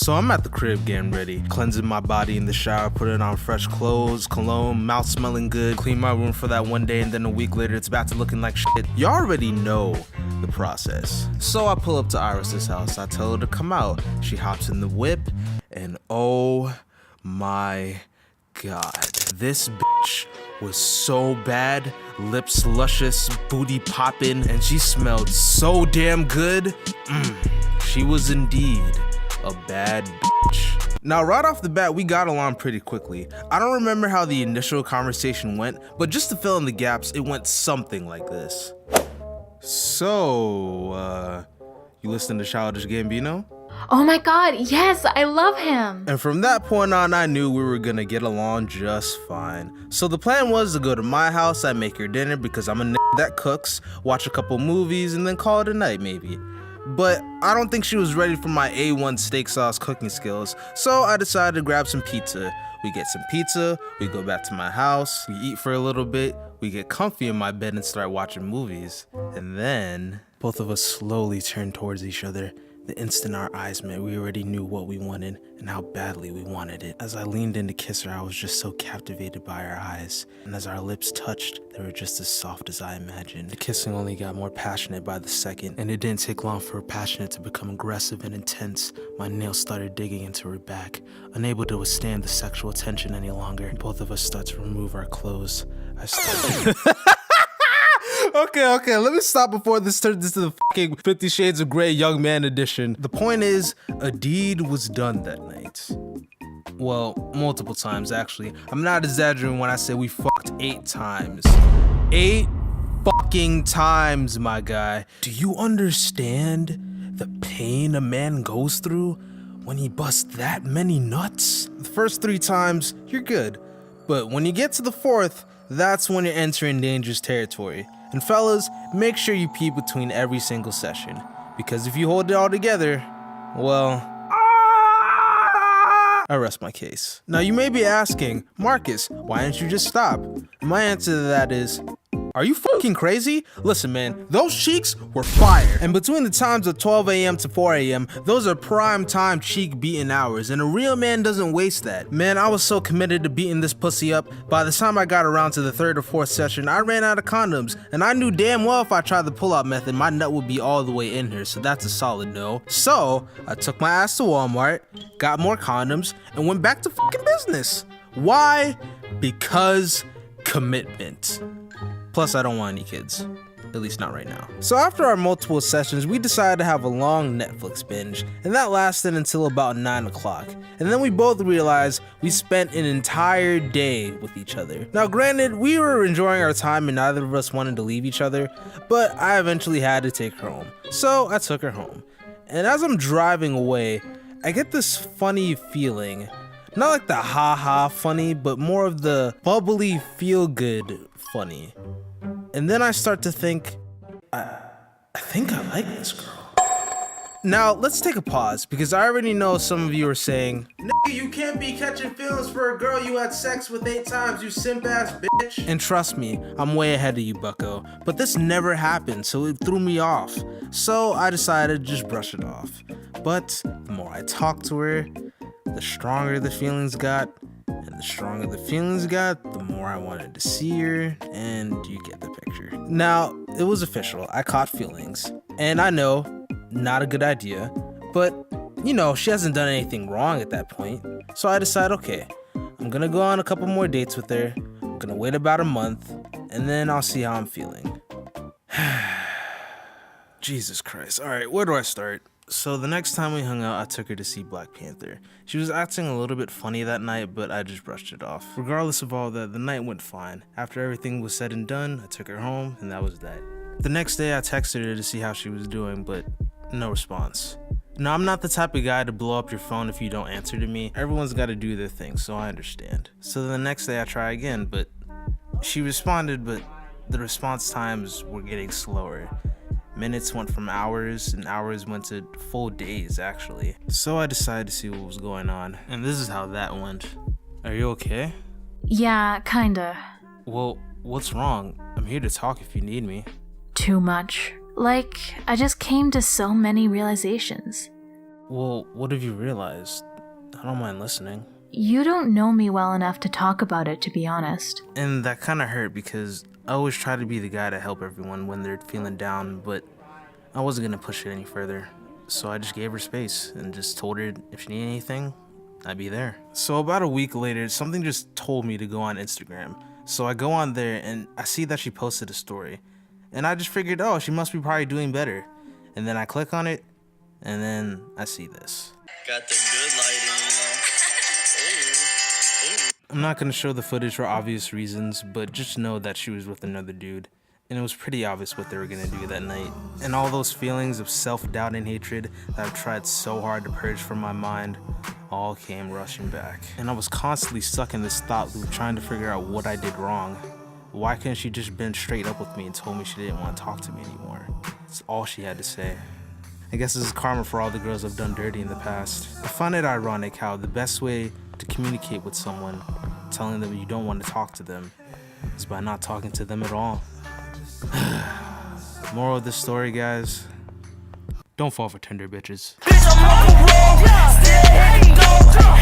So I'm at the crib getting ready, cleansing my body in the shower, putting on fresh clothes, cologne, mouth smelling good, clean my room for that one day, and then a week later it's back to looking like shit. You already know the process. So I pull up to Iris's house, I tell her to come out. She hops in the whip, and oh my god, this bitch was so bad, lips luscious, booty poppin', and she smelled so damn good. She was indeed a bad bitch. Now, right off the bat, we got along pretty quickly. I don't remember how the initial conversation went, but just to fill in the gaps, it went something like this. So, you listen to Childish Gambino? Oh my god, yes, I love him. And from that point on, I knew we were gonna get along just fine. So the plan was to go to my house, I'd make her dinner because I'm a that cooks, watch a couple movies, and then call it a night maybe. But I don't think she was ready for my A1 steak sauce cooking skills, so I decided to grab some pizza. We get some pizza, we go back to my house, we eat for a little bit, we get comfy in my bed and start watching movies. And then both of us slowly turn towards each other. The instant our eyes met, we already knew what we wanted and how badly we wanted it. As I leaned in to kiss her, I was just so captivated by her eyes. And as our lips touched, they were just as soft as I imagined. The kissing only got more passionate by the second, and it didn't take long for her passionate to become aggressive and intense. My nails started digging into her back. Unable to withstand the sexual tension any longer, both of us start to remove our clothes. I started... Okay, let me stop before this turns into the fucking 50 Shades of Grey Young Man edition. The point is, a deed was done that night. Well, multiple times actually. I'm not exaggerating when I say we fucked 8 times. 8 fucking times, my guy. Do you understand the pain a man goes through when he busts that many nuts? The first 3 times, you're good. But when you get to the 4th, that's when you're entering dangerous territory. And fellas, make sure you pee between every single session, because if you hold it all together, well, I rest my case. Now you may be asking, Marcus, why didn't you just stop? My answer to that is, are you fucking crazy? Listen, man, those cheeks were fire. And between the times of 12 a.m. to 4 a.m., those are prime time cheek beating hours, and a real man doesn't waste that. Man, I was so committed to beating this pussy up, by the time I got around to the 3rd or 4th session, I ran out of condoms, and I knew damn well if I tried the pull-out method, my nut would be all the way in her, so that's a solid no. So, I took my ass to Walmart, got more condoms, and went back to fucking business. Why? Because commitment. Plus, I don't want any kids. At least not right now. So after our multiple sessions, we decided to have a long Netflix binge, and that lasted until about 9 o'clock. And then we both realized we spent an entire day with each other. Now granted, we were enjoying our time and neither of us wanted to leave each other, but I eventually had to take her home. So I took her home. And as I'm driving away, I get this funny feeling. Not like the ha-ha funny, but more of the bubbly feel-good funny. And then I start to think, I think I like this girl. Now, let's take a pause, because I already know some of you are saying, nigga, you can't be catching feelings for a girl you had sex with 8 times, you simp-ass bitch. And trust me, I'm way ahead of you, bucko. But this never happened, so it threw me off. So I decided to just brush it off. But the more I talked to her, the stronger the feelings got. And the stronger the feelings got, the more I wanted to see her, and you get the picture. Now, it was official. I caught feelings. And I know, not a good idea, but, you know, she hasn't done anything wrong at that point. So I decided, okay, I'm gonna go on a couple more dates with her, I'm gonna wait about a month, and then I'll see how I'm feeling. Jesus Christ. Alright, where do I start? So the next time we hung out, I took her to see Black Panther. She was acting a little bit funny that night, but I just brushed it off. Regardless of all that, the night went fine. After everything was said and done, I took her home, and that was that. The next day, I texted her to see how she was doing, but no response. Now, I'm not the type of guy to blow up your phone if you don't answer to me. Everyone's got to do their thing, so I understand. So the next day, I try again, but she responded, but the response times were getting slower. Minutes went from hours, and hours went to full days, actually. So I decided to see what was going on, and this is how that went. Are you okay? Yeah, kinda. Well, what's wrong? I'm here to talk if you need me. Too much. Like, I just came to so many realizations. Well, what have you realized? I don't mind listening. You don't know me well enough to talk about it, to be honest. And that kind of hurt because I always try to be the guy to help everyone when they're feeling down, but I wasn't gonna push it any further. So I just gave her space and just told her if she needed anything, I'd be there. So about a week later, something just told me to go on Instagram. So I go on there and I see that she posted a story. And I just figured, oh, she must be probably doing better. And then I click on it, and then I see this. Got the good lighting, I'm not gonna show the footage for obvious reasons, but just know that she was with another dude. And it was pretty obvious what they were gonna do that night. And all those feelings of self-doubt and hatred that I've tried so hard to purge from my mind all came rushing back. And I was constantly stuck in this thought loop trying to figure out what I did wrong. Why couldn't she just been straight up with me and told me she didn't want to talk to me anymore? That's all she had to say. I guess this is karma for all the girls I've done dirty in the past. I find it ironic how the best way to communicate with someone, telling them you don't want to talk to them, is by not talking to them at all. Moral of this story, guys, don't fall for Tinder bitches. Bitch, I'm on the road, still heading, go.